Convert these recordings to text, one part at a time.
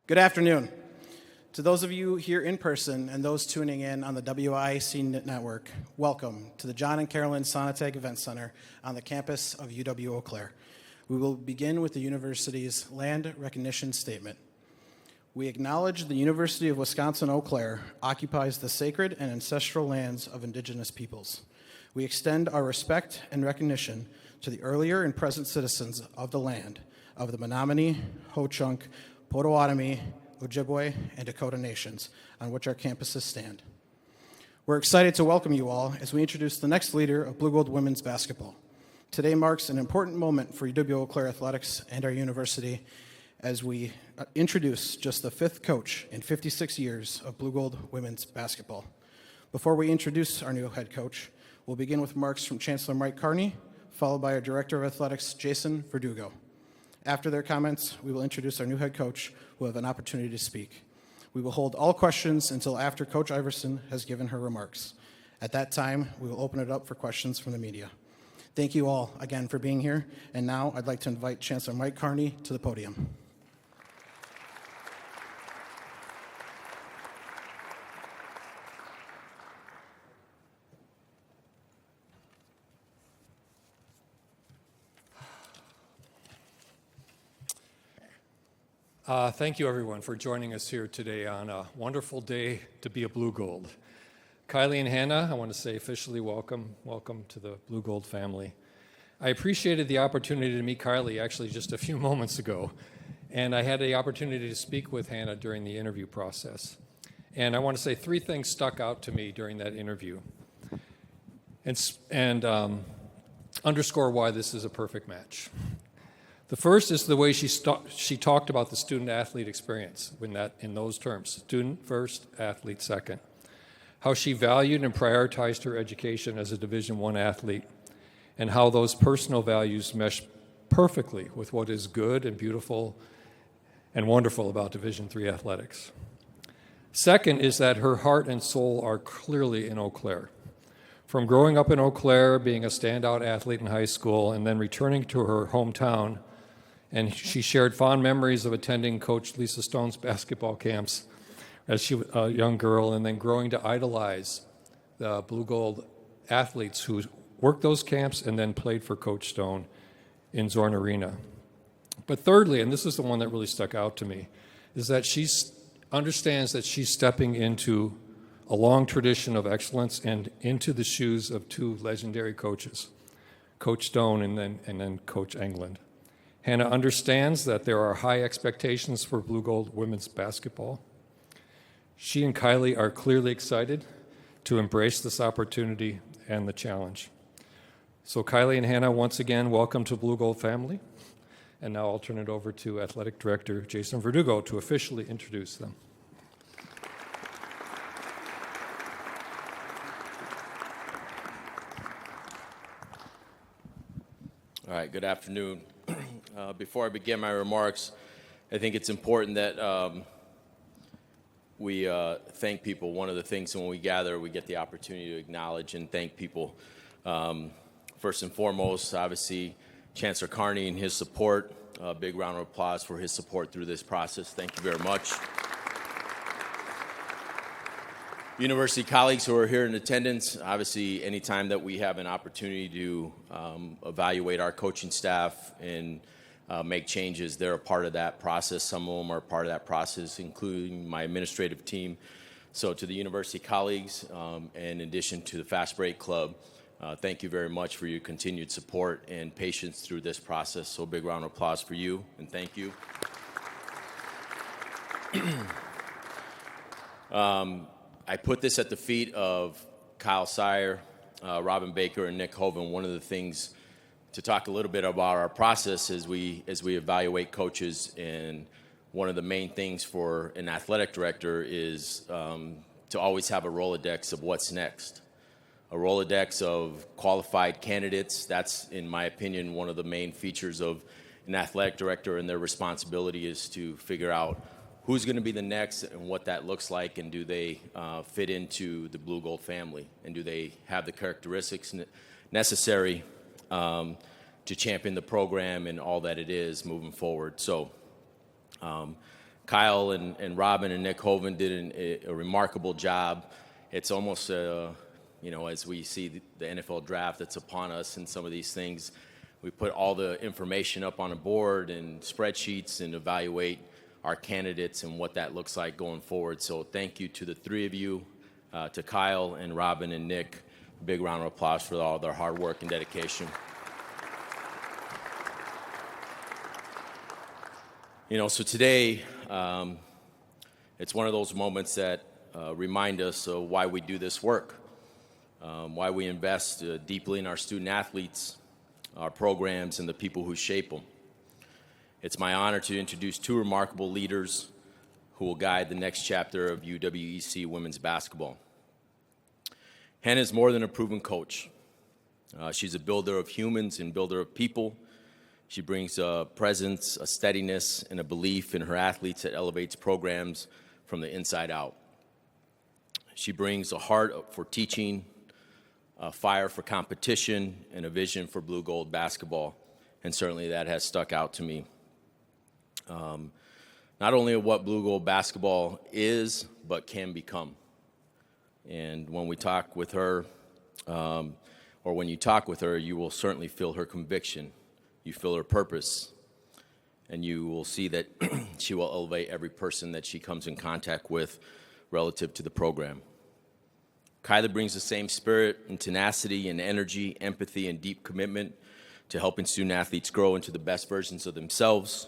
Good afternoon. To those of you here in person and those tuning in on the WIAC network, welcome to the John and Carolyn Sonnentag Event Center on the campus of UW-Eau. We will begin with the university's land recognition statement. We acknowledge the University of Wisconsin-Eau Claire occupies the sacred and ancestral lands of indigenous peoples. We extend our respect and recognition to the earlier and present citizens of the land of the Menominee, Ho-Chunk, Potawatomi, Ojibwe, and Dakota nations on which our campuses stand. We're excited to welcome you all as we introduce the next leader of Blue Gold women's basketball. Today marks an important moment for UW-Eau Claire athletics and our university as we introduce just the fifth coach in 56 years of Blue Gold women's basketball. Before we introduce our new head coach, we'll begin with remarks from Chancellor Mike Carney, followed by our Director of Athletics, Jason Verdugo. After their comments, we will introduce our new head coach, who will have an opportunity to speak. We will hold all questions until after Coach Iverson has given her remarks. At that time, we will open it up for questions from the media. Thank you all again for being here, and now I'd like to invite Chancellor Mike Carney to the podium. Thank you, everyone, for joining us here today on a wonderful day to be a Blue Gold. Kylie and Hannah, I want to say officially welcome to the Blue Gold family. I appreciated the opportunity to meet Kylie actually just a few moments ago, and I had the opportunity to speak with Hannah during the interview process. And I want to say three things stuck out to me during that interview and underscore why this is a perfect match. The first is the way she talked about the student-athlete experience in those terms, student first, athlete second. How she valued and prioritized her education as a Division I athlete, and how those personal values mesh perfectly with what is good and beautiful and wonderful about Division III athletics. Second is that her heart and soul are clearly in Eau Claire. From growing up in Eau Claire, being a standout athlete in high school, and then returning to her hometown, and she shared fond memories of attending Coach Lisa Stone's basketball camps as she was a young girl, and then growing to idolize the Blue Gold athletes who worked those camps and then played for Coach Stone in Zorn Arena. But thirdly, and this is the one that really stuck out to me, is that she understands that she's stepping into a long tradition of excellence and into the shoes of two legendary coaches, Coach Stone and then Coach England. Hannah understands that there are high expectations for Blue Gold women's basketball. She and Kylie are clearly excited to embrace this opportunity and the challenge. So Kylie and Hannah, once again, welcome to Blue Gold family. And now I'll turn it over to Athletic Director Jason Verdugo to officially introduce them. All right, good afternoon. Before I begin my remarks, I think it's important that we thank people. One of the things when we gather, we get the opportunity to acknowledge and thank people. First and foremost, obviously, Chancellor Carney and his support. A big round of applause for his support through this process. Thank you very much. University colleagues who are here in attendance, obviously anytime that we have an opportunity to evaluate our coaching staff and make changes, they're a part of that process. Some of them are part of that process, including my administrative team. So to the university colleagues, and in addition to the Fast Break Club, thank you very much for your continued support and patience through this process. So a big round of applause for you, and thank you. I put this at the feet of Kyle Sire, Robin Baker, and Nick Hoven. One of the things to talk a little bit about our process as we evaluate coaches, and one of the main things for an athletic director is to always have a Rolodex of what's next. A Rolodex of qualified candidates. That's, in my opinion, one of the main features of an athletic director, and their responsibility is to figure out who's going to be the next and what that looks like, and do they fit into the Blue Gold family, and do they have the characteristics necessary to champion the program and all that it is moving forward. So Kyle and Robin and Nick Hoven did a remarkable job. It's almost, as we see the NFL draft that's upon us and some of these things, we put all the information up on a board and spreadsheets and evaluate our candidates and what that looks like going forward. So thank you to the three of you, to Kyle and Robin and Nick. Big round of applause for all their hard work and dedication. So today, it's one of those moments that remind us of why we do this work, why we invest deeply in our student athletes, our programs, and the people who shape them. It's my honor to introduce two remarkable leaders who will guide the next chapter of UW-EC women's basketball. Hannah is more than a proven coach. She's a builder of humans and builder of people. She brings a presence, a steadiness, and a belief in her athletes that elevates programs from the inside out. She brings a heart for teaching, a fire for competition, and a vision for blue-gold basketball, and certainly that has stuck out to me. Not only of what blue-gold basketball is, but can become. And when we talk with her, or when you talk with her, you will certainly feel her conviction. You feel her purpose, and you will see that she will elevate every person that she comes in contact with relative to the program. Kyla brings the same spirit and tenacity and energy, empathy, and deep commitment to helping student athletes grow into the best versions of themselves.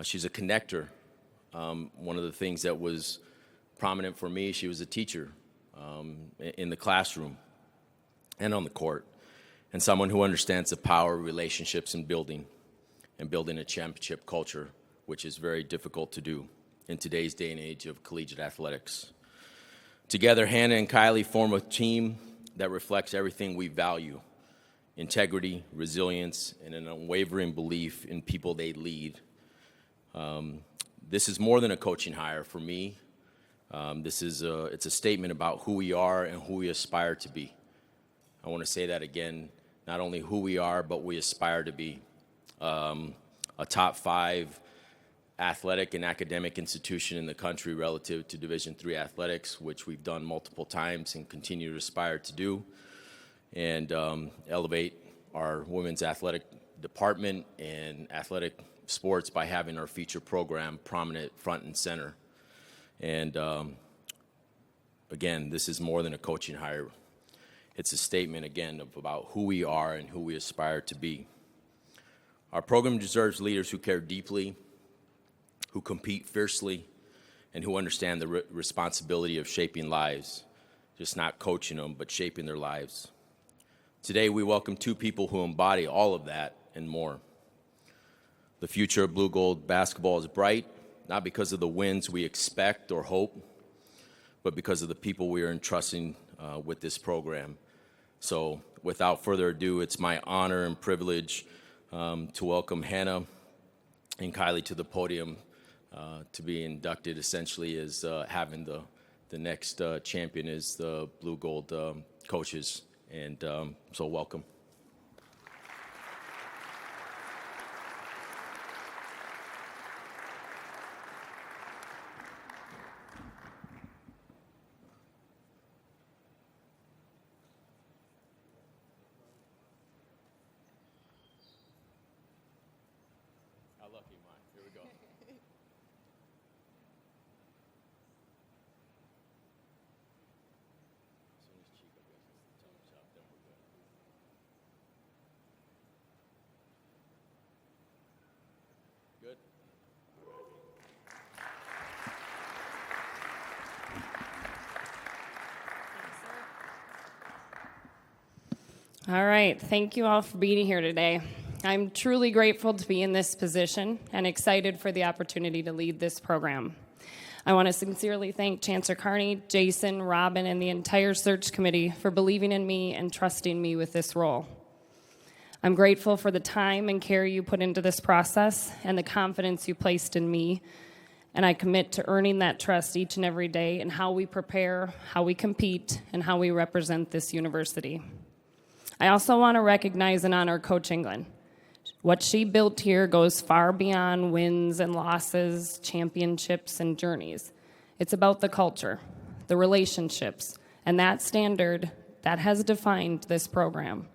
She's a connector. One of the things that was prominent for me, she was a teacher in the classroom and on the court, and someone who understands the power of relationships and building a championship culture, which is very difficult to do in today's day and age of collegiate athletics. Together, Hannah and Kylie form a team that reflects everything we value: integrity, resilience, and an unwavering belief in people they lead. This is more than a coaching hire for me. It's a statement about who we are and who we aspire to be. I want to say that again, not only who we are, but we aspire to be. A top 5 athletic and academic institution in the country relative to Division III athletics, which we've done multiple times and continue to aspire to do, and elevate our women's athletic department and athletic sports by having our feature program prominent front and center. And again, this is more than a coaching hire. It's a statement, again, about who we are and who we aspire to be. Our program deserves leaders who care deeply, who compete fiercely, and who understand the responsibility of shaping lives, just not coaching them, but shaping their lives. Today, we welcome two people who embody all of that and more. The future of blue-gold basketball is bright, not because of the wins we expect or hope, but because of the people we are entrusting with this program. So without further ado, it's my honor and privilege to welcome Hannah and Kylie to the podium to be inducted essentially as having the next champion as the blue-gold coaches. And so welcome. All right, thank you all for being here today. I'm truly grateful to be in this position and excited for the opportunity to lead this program. I want to sincerely thank Chancellor Carney, Jason, Robin, and the entire search committee for believing in me and trusting me with this role. I'm grateful for the time and care you put into this process and the confidence you placed in me, and I commit to earning that trust each and every day in how we prepare, how we compete, and how we represent this university. I also want to recognize and honor Coach England. What she built here goes far beyond wins and losses, championships and journeys. It's about the culture, the relationships, and that standard that has defined this program.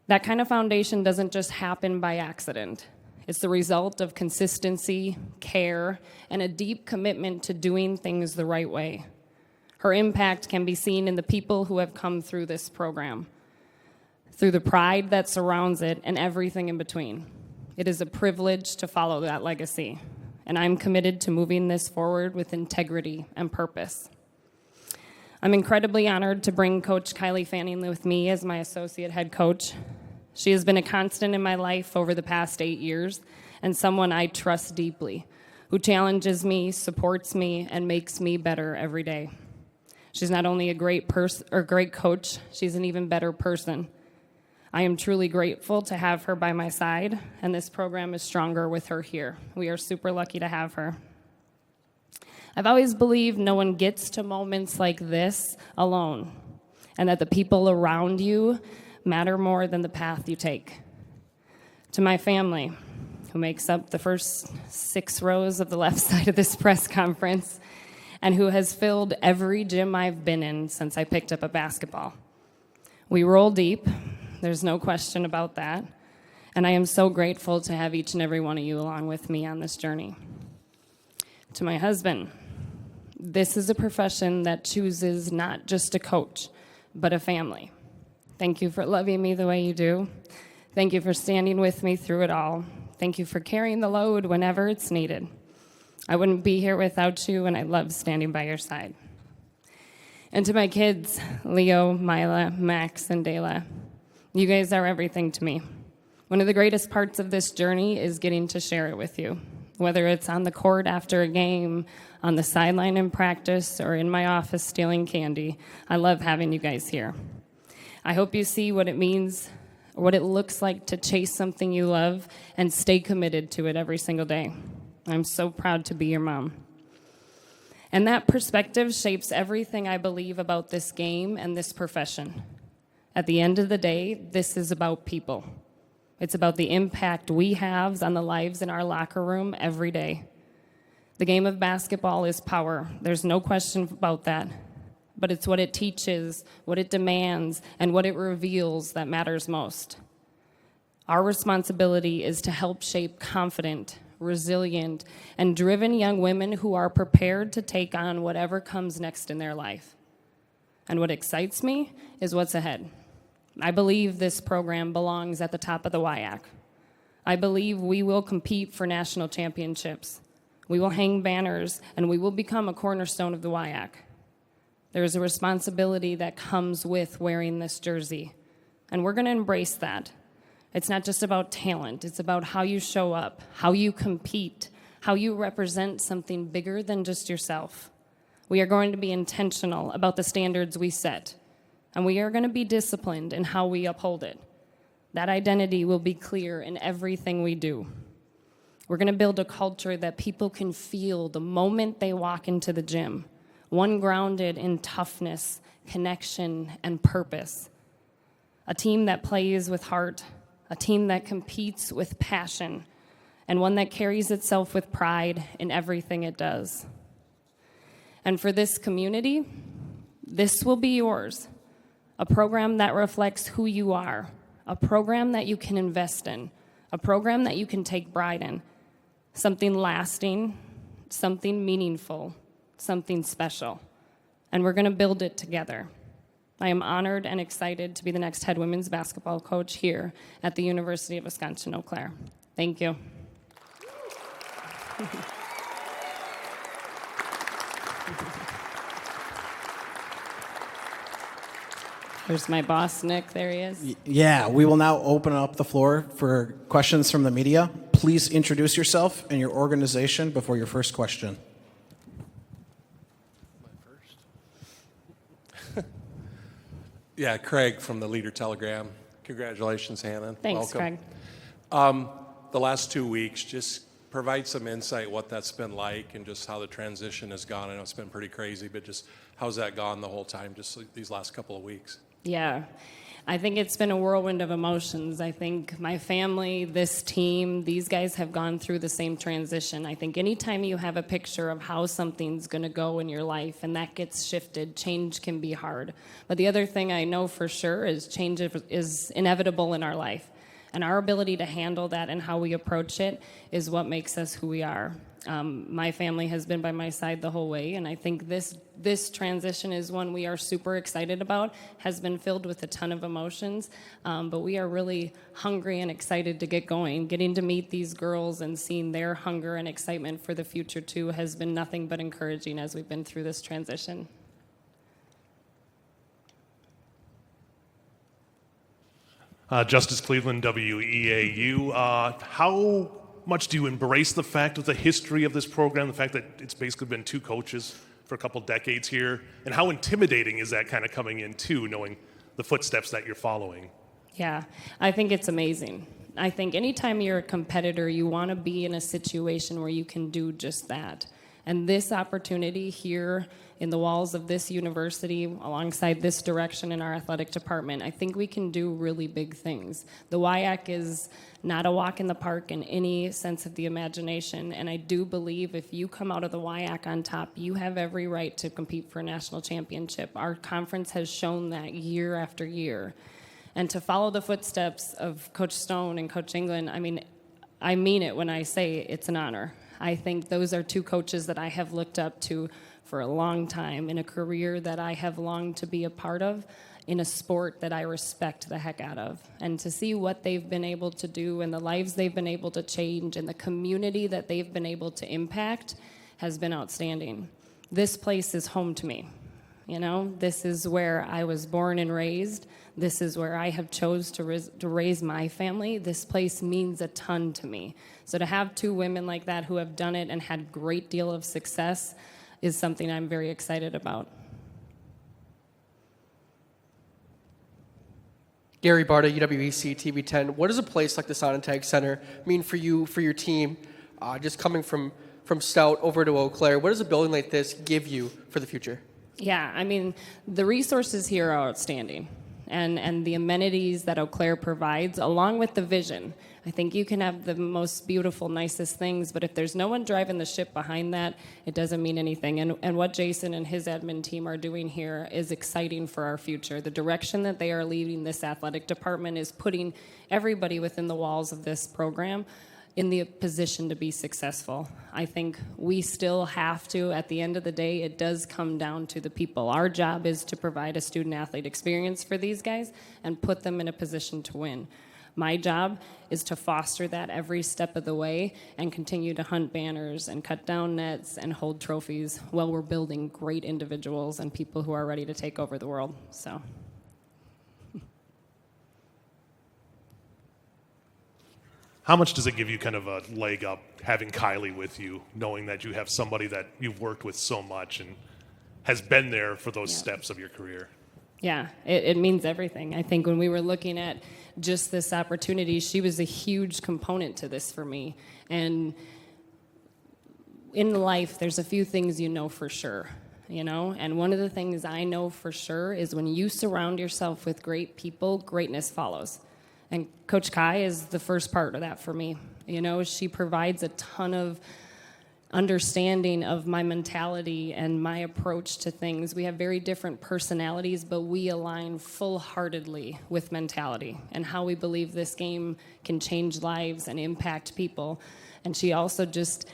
That kind of foundation doesn't just happen by accident. It's the result of consistency, care, and a deep commitment to doing things the right way. Her impact can be seen in the people who have come through this program, through the pride that surrounds it and everything in between. It is a privilege to follow that legacy, and I'm committed to moving this forward with integrity and purpose. I'm incredibly honored to bring Coach Kylie Fanning with me as my associate head coach. She has been a constant in my life over the past 8 years and someone I trust deeply, who challenges me, supports me, and makes me better every day. She's not only a great coach, she's an even better person. I am truly grateful to have her by my side, and this program is stronger with her here. We are super lucky to have her. I've always believed no one gets to moments like this alone, and that the people around you matter more than the path you take. To my family, who makes up the first 6 rows of the left side of this press conference, and who has filled every gym I've been in since I picked up a basketball. We roll deep, there's no question about that, and I am so grateful to have each and every one of you along with me on this journey. To my husband, this is a profession that chooses not just a coach, but a family. Thank you for loving me the way you do. Thank you for standing with me through it all. Thank you for carrying the load whenever it's needed. I wouldn't be here without you, and I love standing by your side. And to my kids, Leo, Mila, Max, and Dayla, you guys are everything to me. One of the greatest parts of this journey is getting to share it with you. Whether it's on the court after a game, on the sideline in practice, or in my office stealing candy, I love having you guys here. I hope you see what it means, what it looks like to chase something you love and stay committed to it every single day. I'm so proud to be your mom. And that perspective shapes everything I believe about this game and this profession. At the end of the day, this is about people. It's about the impact we have on the lives in our locker room every day. The game of basketball is power. There's no question about that. But it's what it teaches, what it demands, and what it reveals that matters most. Our responsibility is to help shape confident, resilient, and driven young women who are prepared to take on whatever comes next in their life. And what excites me is what's ahead. I believe this program belongs at the top of the WIAC. I believe we will compete for national championships. We will hang banners, and we will become a cornerstone of the WIAC. There is a responsibility that comes with wearing this jersey, and we're going to embrace that. It's not just about talent. It's about how you show up, how you compete, how you represent something bigger than just yourself. We are going to be intentional about the standards we set, and we are going to be disciplined in how we uphold it. That identity will be clear in everything we do. We're going to build a culture that people can feel the moment they walk into the gym, one grounded in toughness, connection, and purpose. A team that plays with heart, a team that competes with passion, and one that carries itself with pride in everything it does. And for this community, this will be yours. A program that reflects who you are, a program that you can invest in, a program that you can take pride in, something lasting, something meaningful, something special. And we're going to build it together. I am honored and excited to be the next head women's basketball coach here at the University of Wisconsin-Eau Claire. Thank you. There's my boss, Nick. There he is. Yeah, we will now open up the floor for questions from the media. Please introduce yourself and your organization before your first question. Yeah, Craig from the Leader Telegram. Congratulations, Hannah. Thanks, Welcome. Craig. The last 2 weeks, just provide some insight what that's been like and just how the transition has gone. I know it's been pretty crazy, but just how's that gone the whole time, just these last couple of weeks? Yeah. I think it's been a whirlwind of emotions. I think my family, this team, these guys have gone through the same transition. I think anytime you have a picture of how something's going to go in your life and that gets shifted, change can be hard. But the other thing I know for sure is change is inevitable in our life. And our ability to handle that and how we approach it is what makes us who we are. My family has been by my side the whole way, and I think this transition is one we are super excited about, has been filled with a ton of emotions, but we are really hungry and excited to get going. Getting to meet these girls and seeing their hunger and excitement for the future, too, has been nothing but encouraging as we've been through this transition. Justice Cleveland, UW-Eau. How much do you embrace the fact of the history of this program, the fact that it's basically been two coaches for a couple decades here, and how intimidating is that kind of coming in too, knowing the footsteps that you're following? Yeah, I think it's amazing. I think anytime you're a competitor, you want to be in a situation where you can do just that. And this opportunity here in the walls of this university, alongside this direction in our athletic department, I think we can do really big things. The WIAC is not a walk in the park in any sense of the imagination, and I do believe if you come out of the WIAC on top, you have every right to compete for a national championship. Our conference has shown that year after year. And to follow the footsteps of Coach Stone and Coach England, I mean it when I say it's an honor. I think those are two coaches that I have looked up to for a long time, in a career that I have longed to be a part of, in a sport that I respect the heck out of. And to see what they've been able to do and the lives they've been able to change and the community that they've been able to impact has been outstanding. This place is home to me. You know, this is where I was born and raised. This is where I have chose to raise my family. This place means a ton to me. So to have two women like that who have done it and had a great deal of success is something I'm very excited about. Gary Barta, UW-EC TV 10. What does a place like the Sonnentag Center mean for you, for your team? Just coming from Stout over to Eau Claire, what does a building like this give you for the future? Yeah, the resources here are outstanding. And the amenities that Eau Claire provides, along with the vision. I think you can have the most beautiful, nicest things, but if there's no one driving the ship behind that, it doesn't mean anything. And what Jason and his admin team are doing here is exciting for our future. The direction that they are leading this athletic department is putting everybody within the walls of this program in the position to be successful. I think we still have to, at the end of the day, it does come down to the people. Our job is to provide a student-athlete experience for these guys and put them in a position to win. My job is to foster that every step of the way and continue to hunt banners and cut down nets and hold trophies while we're building great individuals and people who are ready to take over the world. So. How much does it give you kind of a leg up having Kylie with you, knowing that you have somebody that you've worked with so much and has been there for those steps of your career? Yeah, it means everything. I think when we were looking at just this opportunity, she was a huge component to this for me. And in life, there's a few things you know for sure, you know? And one of the things I know for sure is when you surround yourself with great people, greatness follows. And Coach Kai is the first part of that for me. You know, she provides a ton of understanding of my mentality and my approach to things. We have very different personalities, but we align full-heartedly with mentality and how we believe this game can change lives and impact people. And she also just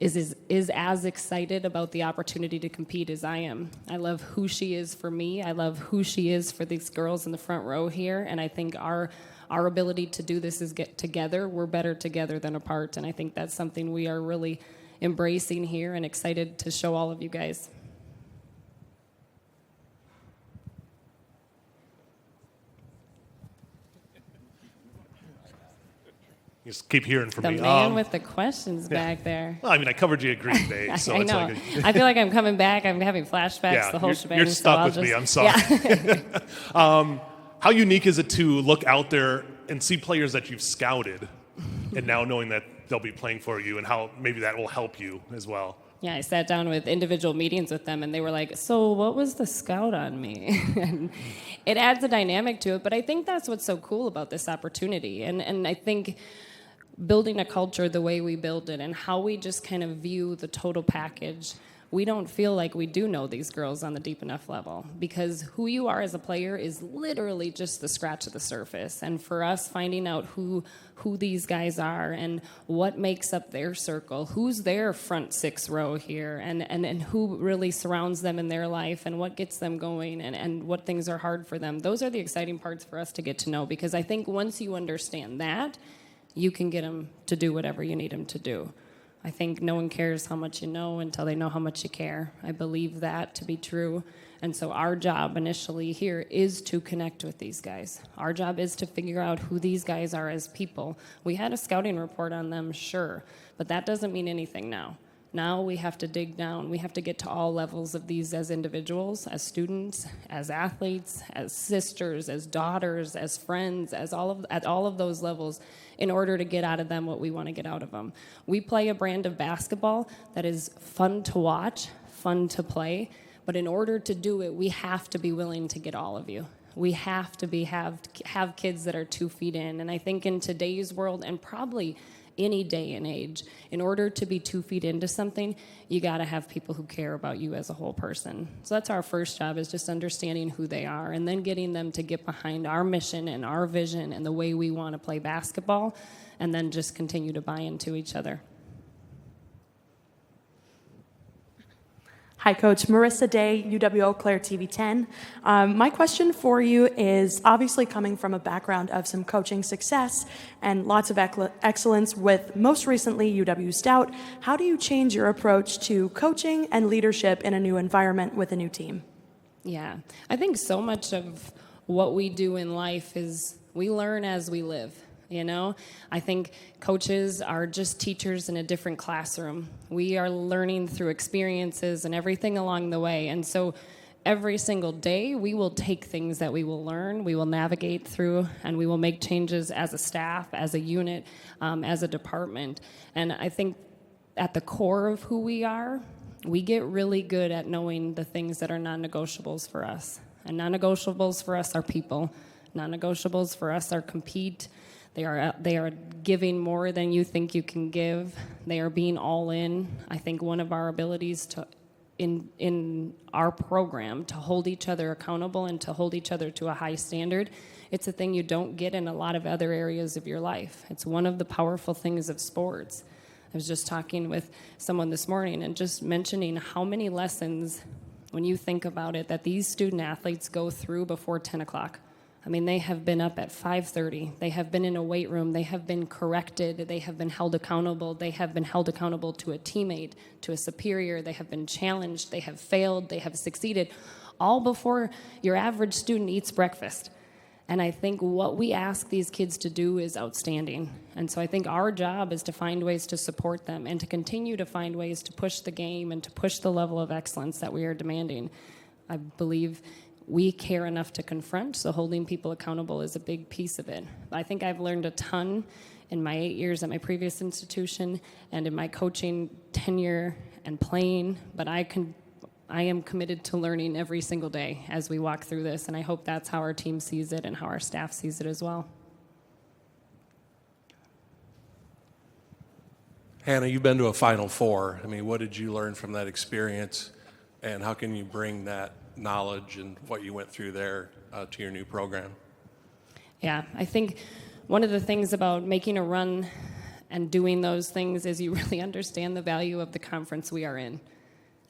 is as excited about the opportunity to compete as I am. I love who she is for me. I love who she is for these girls in the front row here. And I think our ability to do this is get together. We're better together than apart. And I think that's something we are really embracing here and excited to show all of you guys. You just keep hearing from The me. man with the questions back there. Well, I mean, I covered you at Green Bay, so I it's know. like I feel like I'm coming back. I'm having flashbacks, yeah, the whole shebang. you're stuck with me. I'm sorry. Yeah. How unique is it to look out there and see players that you've scouted, and now knowing that they'll be playing for you, and how maybe that will help you as well? Yeah, I sat down with individual meetings with them, and they were like, so what was the scout on me? And it adds a dynamic to it, but I think that's what's so cool about this opportunity. And I think building a culture the way we build it and how we just kind of view the total package, we don't feel like we do know these girls on the deep enough level, because who you are as a player is literally just the scratch of the surface. And for us, finding out who these guys are and what makes up their circle, who's their front six row here, and who really surrounds them in their life, and what gets them going, and what things are hard for them, those are the exciting parts for us to get to know, because I think once you understand that, you can get them to do whatever you need them to do. I think no one cares how much you know until they know how much you care. I believe that to be true. And so our job initially here is to connect with these guys. Our job is to figure out who these guys are as people. We had a scouting report on them, sure, but that doesn't mean anything now. Now we have to dig down. We have to get to all levels of these as individuals, as students, as athletes, as sisters, as daughters, as friends, at all of those levels, in order to get out of them what we want to get out of them. We play a brand of basketball that is fun to watch, fun to play, but in order to do it, we have to be willing to get all of you. We have to have kids that are 2 feet in. And I think in today's world, and probably any day and age, in order to be 2 feet into something, you got to have people who care about you as a whole person. So that's our first job, is just understanding who they are, and then getting them to get behind our mission and our vision and the way we want to play basketball, and then just continue to buy into each other. Hi, Coach. Marissa Day, UW-Eau Claire TV 10. My question for you is, obviously coming from a background of some coaching success and lots of excellence with most recently UW-Stout, how do you change your approach to coaching and leadership in a new environment with a new team? Yeah, I think so much of what we do in life is we learn as we live. You know, I think coaches are just teachers in a different classroom. We are learning through experiences and everything along the way. And so every single day, we will take things that we will learn, we will navigate through, and we will make changes as a staff, as a unit, as a department. And I think at the core of who we are, we get really good at knowing the things that are non-negotiables for us. And non-negotiables for us are people. Non-negotiables for us are compete. They are giving more than you think you can give. They are being all in. I think one of our abilities in our program to hold each other accountable and to hold each other to a high standard, it's a thing you don't get in a lot of other areas of your life. It's one of the powerful things of sports. I was just talking with someone this morning and just mentioning how many lessons, when you think about it, that these student athletes go through before 10 o'clock. I mean, they have been up at 5:30. They have been in a weight room. They have been corrected. They have been held accountable. They have been held accountable to a teammate, to a superior. They have been challenged. They have failed. They have succeeded, all before your average student eats breakfast. And I think what we ask these kids to do is outstanding. And so I think our job is to find ways to support them and to continue to find ways to push the game and to push the level of excellence that we are demanding. I believe we care enough to confront, so holding people accountable is a big piece of it. I think I've learned a ton in my 8 years at my previous institution and in my coaching tenure and playing, but I am committed to learning every single day as we walk through this, and I hope that's how our team sees it and how our staff sees it as well. Hannah, you've been to a Final Four. I mean, what did you learn from that experience, and how can you bring that knowledge and what you went through there to your new program? Yeah, I think one of the things about making a run and doing those things is you really understand the value of the conference we are in.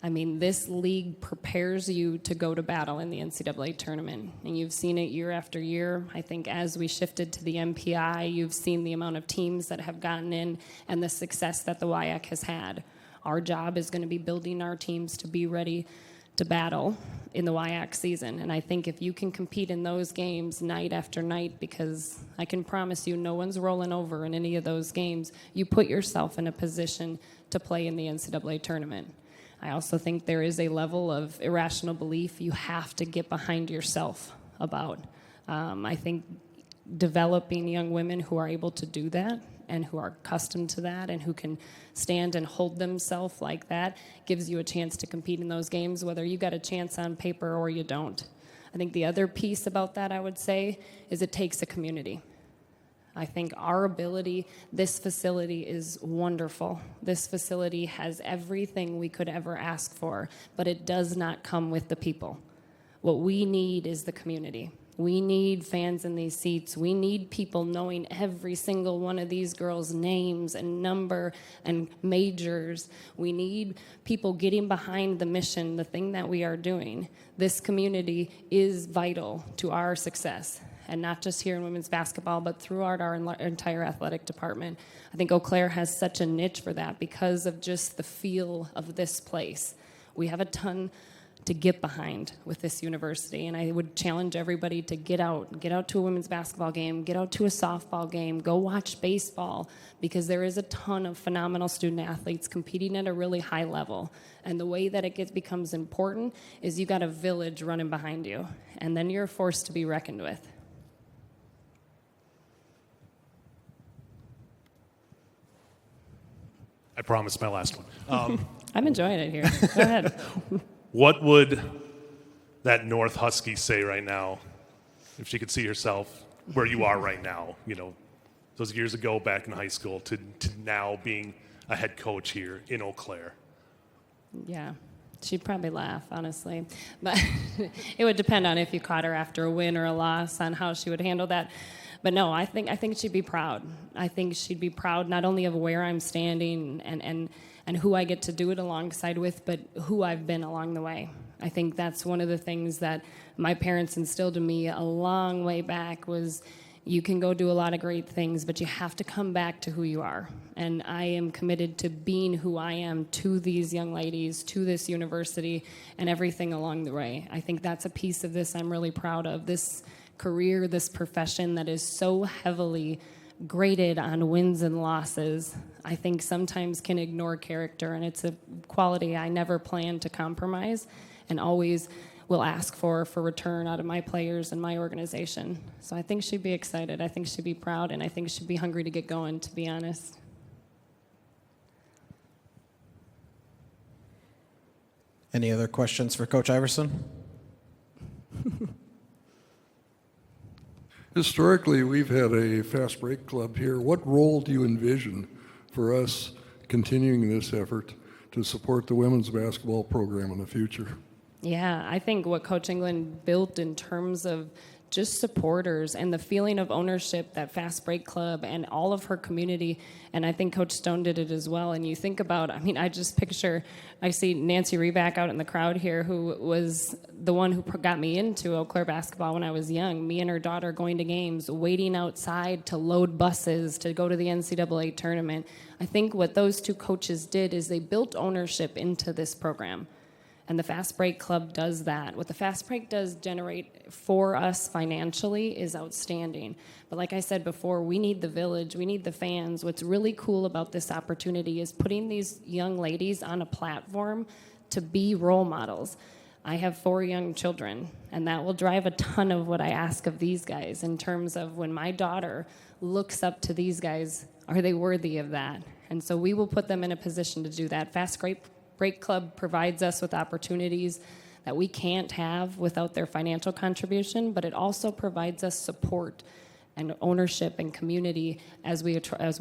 I mean, this league prepares you to go to battle in the NCAA tournament, and you've seen it year after year. I think as we shifted to the MPI, you've seen the amount of teams that have gotten in and the success that the WIAC has had. Our job is going to be building our teams to be ready to battle in the WIAC season. And I think if you can compete in those games night after night, because I can promise you no one's rolling over in any of those games, you put yourself in a position to play in the NCAA tournament. I also think there is a level of irrational belief you have to get behind yourself about. I think developing young women who are able to do that and who are accustomed to that and who can stand and hold themselves like that gives you a chance to compete in those games, whether you got a chance on paper or you don't. I think the other piece about that, I would say, is it takes a community. I think our ability, this facility is wonderful. This facility has everything we could ever ask for, but it does not come with the people. What we need is the community. We need fans in these seats. We need people knowing every single one of these girls' names and number and majors. We need people getting behind the mission, the thing that we are doing. This community is vital to our success. And not just here in women's basketball, but throughout our entire athletic department. I think Eau Claire has such a niche for that because of just the feel of this place. We have a ton to get behind with this university, and I would challenge everybody to get out to a women's basketball game, get out to a softball game, go watch baseball, because there is a ton of phenomenal student athletes competing at a really high level. And the way that it becomes important is you got a village running behind you, and then you're a force to be reckoned with. I promise my last one. I'm enjoying it here. Go ahead. What would that North Husky say right now if she could see herself where you are right now, those years ago back in high school to now being a head coach here in Eau Claire? Yeah, she'd probably laugh, honestly. But it would depend on if you caught her after a win or a loss on how she would handle that. But no, I think she'd be proud. I think she'd be proud not only of where I'm standing and who I get to do it alongside with, but who I've been along the way. I think that's one of the things that my parents instilled in me a long way back was you can go do a lot of great things, but you have to come back to who you are. And I am committed to being who I am to these young ladies, to this university, and everything along the way. I think that's a piece of this I'm really proud of. This career, this profession that is so heavily graded on wins and losses, I think sometimes can ignore character, and it's a quality I never plan to compromise and always will ask for return out of my players and my organization. So I think she'd be excited. I think she'd be proud, and I think she'd be hungry to get going, to be honest. Any other questions for Coach Iverson? Historically, we've had a fast break club here. What role do you envision for us continuing this effort to support the women's basketball program in the future? Yeah, I think what Coach England built in terms of just supporters and the feeling of ownership that Fast Break Club and all of her community, and I think Coach Stone did it as well. And you think about, I just picture, I see Nancy Reback out in the crowd here, who was the one who got me into Eau Claire basketball when I was young. Me and her daughter going to games, waiting outside to load buses to go to the NCAA tournament. I think what those two coaches did is they built ownership into this program. And the Fast Break Club does that. What the Fast Break does generate for us financially is outstanding. But like I said before, we need the village, we need the fans. What's really cool about this opportunity is putting these young ladies on a platform to be role models. I have 4 young children, and that will drive a ton of what I ask of these guys in terms of when my daughter looks up to these guys, are they worthy of that? And so we will put them in a position to do that. Fast Break Club provides us with opportunities that we can't have without their financial contribution, but it also provides us support and ownership and community as we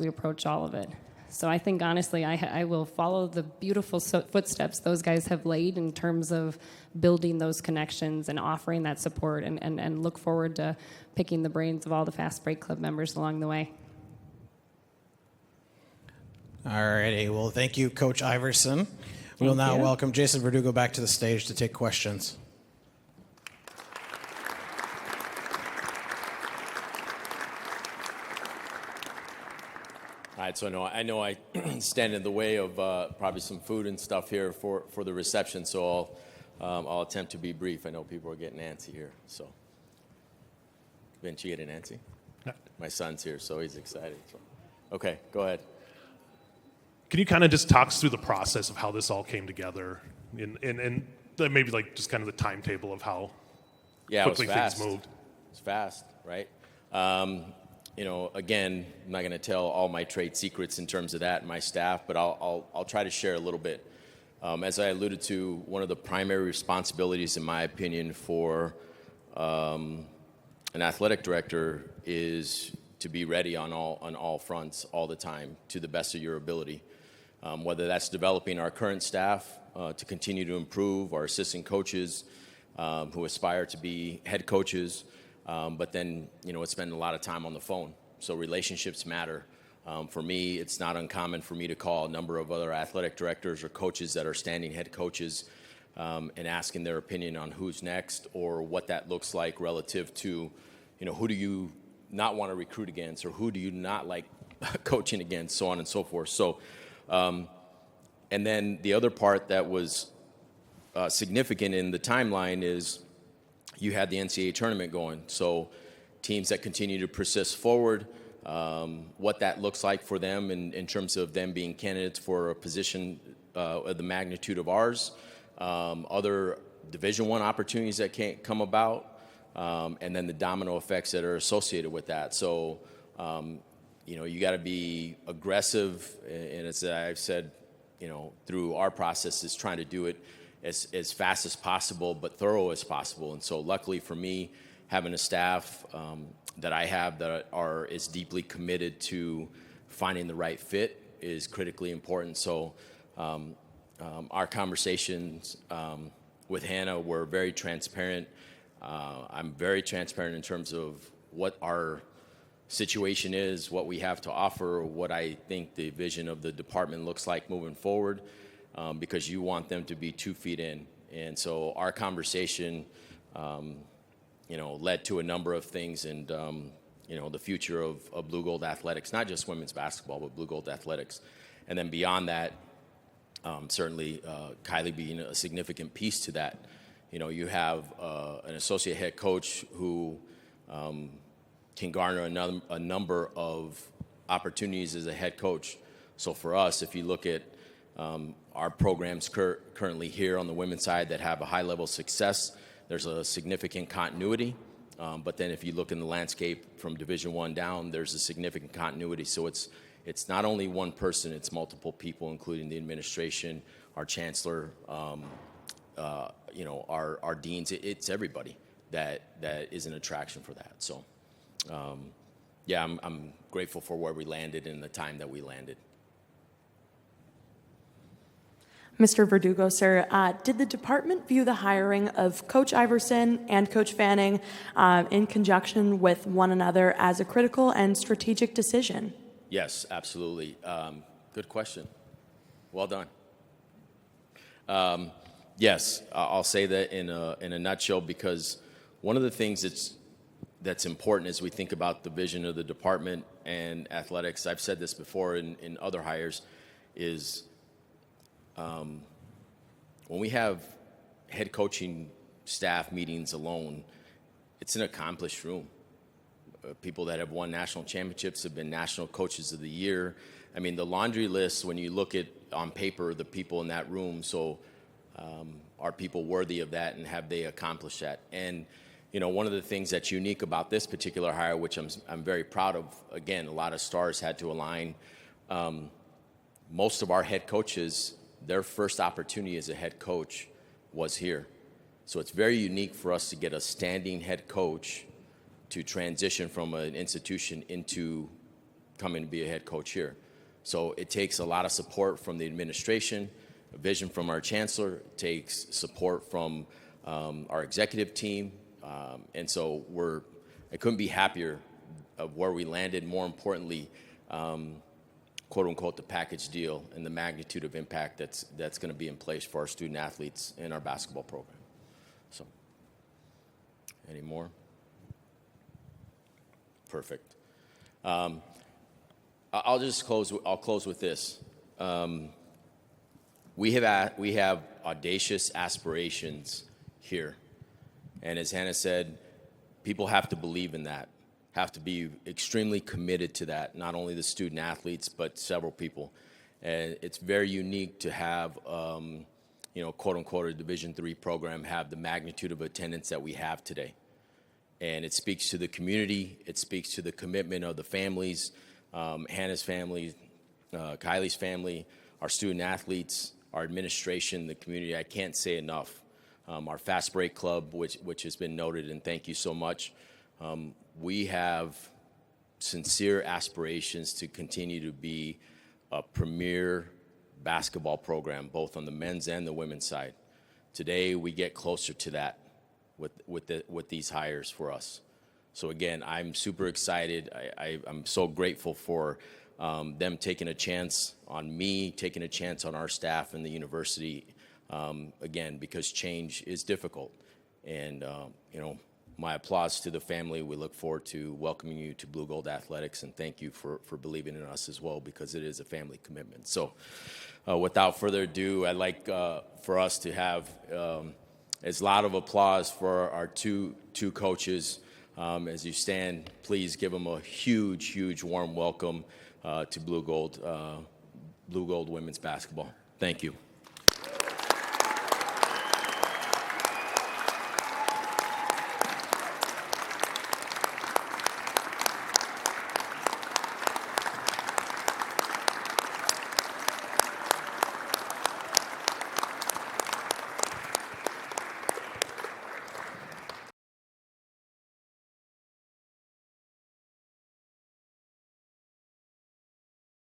approach all of it. So I think, honestly, I will follow the beautiful footsteps those guys have laid in terms of building those connections and offering that support, and look forward to picking the brains of all the Fast Break Club members along the way. All righty. Well, thank you, Coach Iverson. We will now welcome Jason Verdugo back to the stage to take questions. All right, so I know I stand in the way of probably some food and stuff here for the reception, so I'll attempt to be brief. I know people are getting antsy here, so. Didn't you get an antsy? No. My son's here, so he's excited. So. Okay, go ahead. Can you kind of just talk us through the process of how this all came together, and maybe like just kind of the timetable of how quickly things moved? It's fast, right? Again, I'm not going to tell all my trade secrets in terms of that and my staff, but I'll try to share a little bit. As I alluded to, one of the primary responsibilities, in my opinion, for an athletic director is to be ready on all fronts all the time to the best of your ability. Whether that's developing our current staff to continue to improve, our assistant coaches who aspire to be head coaches, but then, it's spending a lot of time on the phone. So relationships matter. For me, it's not uncommon for me to call a number of other athletic directors or coaches that are standing head coaches and asking their opinion on who's next or what that looks like relative to, who do you not want to recruit against or who do you not like coaching against, so on and so forth. So, and then the other part that was significant in the timeline is you had the NCAA tournament going. So teams that continue to persist forward, what that looks like for them in terms of them being candidates for a position of the magnitude of ours, other Division I opportunities that can't come about, and then the domino effects that are associated with that. So, you got to be aggressive, and as I've said, through our process is trying to do it as fast as possible, but thorough as possible. And so luckily for me, having a staff that I have that are as deeply committed to finding the right fit is critically important. So our conversations with Hannah were very transparent. I'm very transparent in terms of what our situation is, what we have to offer, what I think the vision of the department looks like moving forward. Because you want them to be 2 feet in. And so our conversation, led to a number of things and, the future of Blue Gold athletics, not just women's basketball, but Blue Gold athletics. And then beyond that, certainly Kylie being a significant piece to that. You have an associate head coach who can garner a number of opportunities as a head coach. So for us, if you look at our programs currently here on the women's side that have a high level of success, there's a significant continuity. But then if you look in the landscape from Division I down, there's a significant continuity. So it's not only one person, it's multiple people, including the administration, our chancellor, our deans. It's everybody that is an attraction for that. So, I'm grateful for where we landed and the time that we landed. Mr. Verdugo, sir, did the department view the hiring of Coach Iverson and Coach Fanning in conjunction with one another as a critical and strategic decision? Yes, absolutely. Good question. Well done. Yes, I'll say that in a nutshell, because one of the things that's important as we think about the vision of the department and athletics, I've said this before in other hires, is when we have head coaching staff meetings alone, it's an accomplished room. People that have won national championships have been national coaches of the year. I mean, the laundry list, when you look at on paper the people in that room, so are people worthy of that and have they accomplished that? And one of the things that's unique about this particular hire, which I'm very proud of, again, a lot of stars had to align. Most of our head coaches, their first opportunity as a head coach was here. So it's very unique for us to get a standing head coach to transition from an institution into coming to be a head coach here. So it takes a lot of support from the administration, a vision from our chancellor, it takes support from our executive team. And so I couldn't be happier of where we landed. More importantly, quote unquote, the package deal and the magnitude of impact that's going to be in place for our student athletes in our basketball program. So, any more? Perfect. I'll just close. I'll close with this. We have audacious aspirations here, and as Hannah said, people have to believe in that. Have to be extremely committed to that. Not only the student athletes, but several people. And it's very unique to have, quote unquote, a Division III program have the magnitude of attendance that we have today. And it speaks to the community. It speaks to the commitment of the families, Hannah's family, Kylie's family, our student athletes, our administration, the community. I can't say enough. Our Fast Break Club, which has been noted, and thank you so much. We have sincere aspirations to continue to be a premier basketball program, both on the men's and the women's side. Today, we get closer to that with these hires for us. So again, I'm super excited. I'm so grateful for them taking a chance on me, taking a chance on our staff and the university, again, because change is difficult. And, my applause to the family. We look forward to welcoming you to Blue Gold Athletics, and thank you for believing in us as well, because it is a family commitment. So without further ado, I'd like for us to have as loud of applause for our two coaches. As you stand, please give them a huge, huge warm welcome to Blue Gold women's basketball. Thank you.